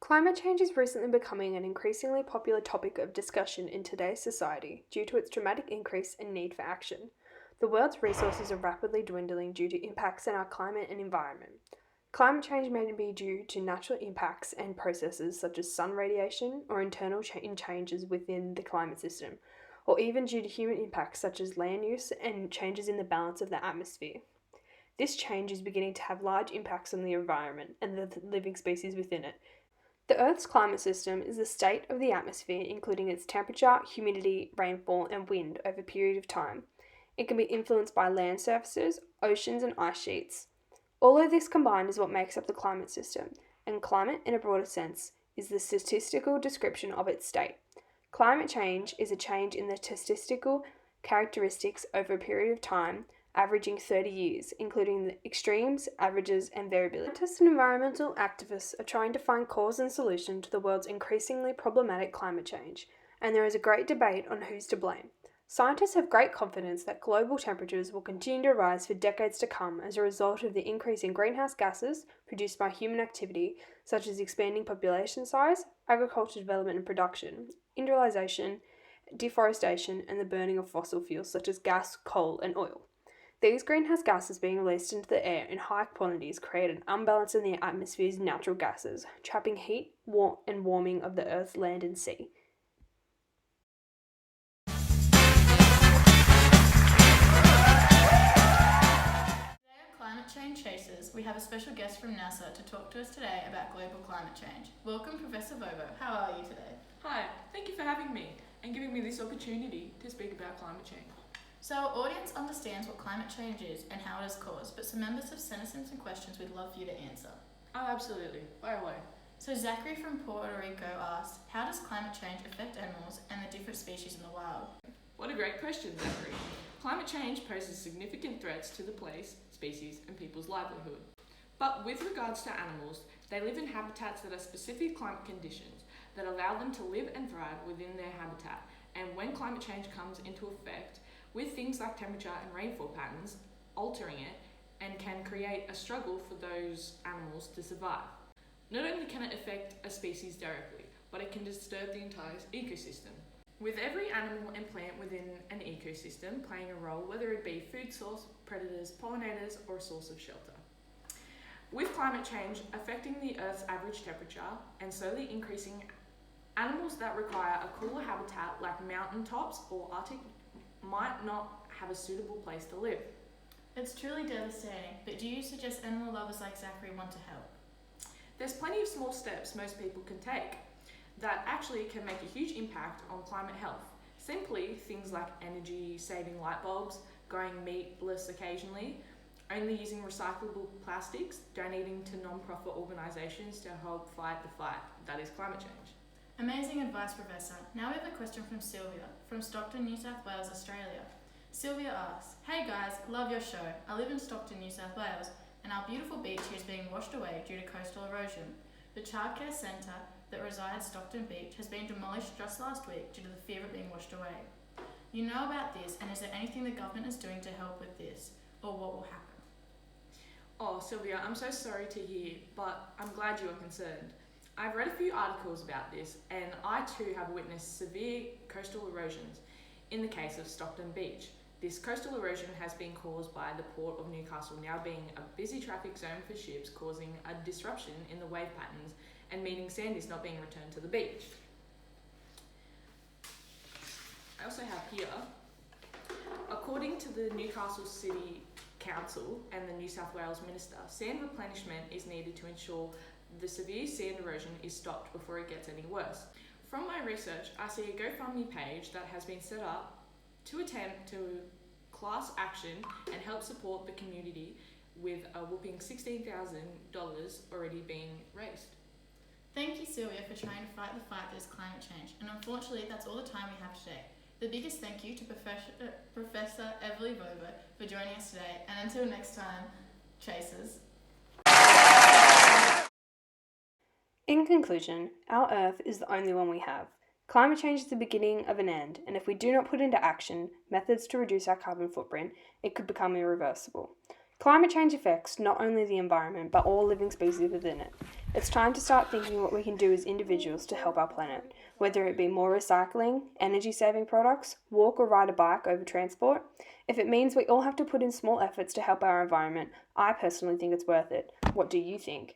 Climate change is recently becoming an increasingly popular topic of discussion in today's society due to its dramatic increase and need for action. The world's resources are rapidly dwindling due to impacts on our climate and environment. Climate change may be due to natural impacts and processes such as sun radiation or internal changes within the climate system, or even due to human impacts such as land use and changes in the balance of the atmosphere. This change is beginning to have large impacts on the environment and the living species within it. The Earth's climate system is the state of the atmosphere, including its temperature, humidity, rainfall, and wind over a period of time. It can be influenced by land surfaces, oceans, and ice sheets. All of this combined is what makes up the climate system, and climate, in a broader sense, is the statistical description of its state. Climate change is a change in the statistical characteristics over a period of time, averaging 30 years, including the extremes, averages, and variability. Scientists and environmental activists are trying to find cause and solution to the world's increasingly problematic climate change, and there is a great debate on who's to blame. Scientists have great confidence that global temperatures will continue to rise for decades to come as a result of the increase in greenhouse gases produced by human activity, such as expanding population size, agricultural development and production, industrialization, deforestation, and the burning of fossil fuels such as gas, coal, and oil. These greenhouse gases being released into the air in high quantities create an imbalance in the atmosphere's natural gases, trapping heat and warming of the Earth's land and sea. Today on Climate Change Chasers, we have a special guest from NASA to talk to us today about global climate change. Welcome, Professor Bobo. How are you today? Hi, thank you for having me and giving me this opportunity to speak about climate change. So our audience understands what climate change is and how it is caused, but some members have sent us in some questions we'd love for you to answer. Oh, absolutely. Fire away. So Zachary from Puerto Rico asked, how does climate change affect animals and the different species in the wild? What a great question, Zachary. Climate change poses significant threats to the place, species, and people's livelihood. But with regards to animals, they live in habitats that are specific climate conditions that allow them to live and thrive within their habitat. And when climate change comes into effect, with things like temperature and rainfall patterns altering it, and can create a struggle for those animals to survive. Not only can it affect a species directly, but it can disturb the entire ecosystem. With every animal and plant within an ecosystem playing a role, whether it be food source, predators, pollinators, or a source of shelter. With climate change affecting the Earth's average temperature and slowly increasing, animals that require a cooler habitat like mountain tops or Arctic might not have a suitable place to live. It's truly devastating, but do you suggest animal lovers like Zachary want to help? There's plenty of small steps most people can take that actually can make a huge impact on climate health. Simply things like energy saving light bulbs, going meatless occasionally, only using recyclable plastics, donating to non-profit organisations to help fight the fight that is climate change. Amazing advice, Professor. Now we have a question from Sylvia, from Stockton, New South Wales, Australia. Sylvia asks, hey guys, love your show. I live in Stockton, New South Wales, and our beautiful beach here is being washed away due to coastal erosion. The childcare centre that resides Stockton Beach has been demolished just last week due to the fear of it being washed away. You know about this, and is there anything the government is doing to help with this, or what will happen? Oh, Sylvia, I'm so sorry to hear, but I'm glad you are concerned. I've read a few articles about this, and I too have witnessed severe coastal erosions in the case of Stockton Beach. This coastal erosion has been caused by the Port of Newcastle now being a busy traffic zone for ships, causing a disruption in the wave patterns and meaning sand is not being returned to the beach. I also have here, according to the Newcastle City Council and the New South Wales Minister, sand replenishment is needed to ensure the severe sand erosion is stopped before it gets any worse. From my research, I see a GoFundMe page that has been set up to attempt to class action and help support the community with a whopping $16,000 already being raised. Thank you, Sylvia, for trying to fight the fight that is climate change, and unfortunately that's all the time we have today. The biggest thank you to Professor Everly Bobo for joining us today, and until next time, Chasers. In conclusion, our Earth is the only one we have. Climate change is the beginning of an end, and if we do not put into action methods to reduce our carbon footprint, it could become irreversible. Climate change affects not only the environment but all living species within it. It's time to start thinking what we can do as individuals to help our planet, whether it be more recycling, energy saving products, walk or ride a bike over transport. If it means we all have to put in small efforts to help our environment, I personally think it's worth it. What do you think?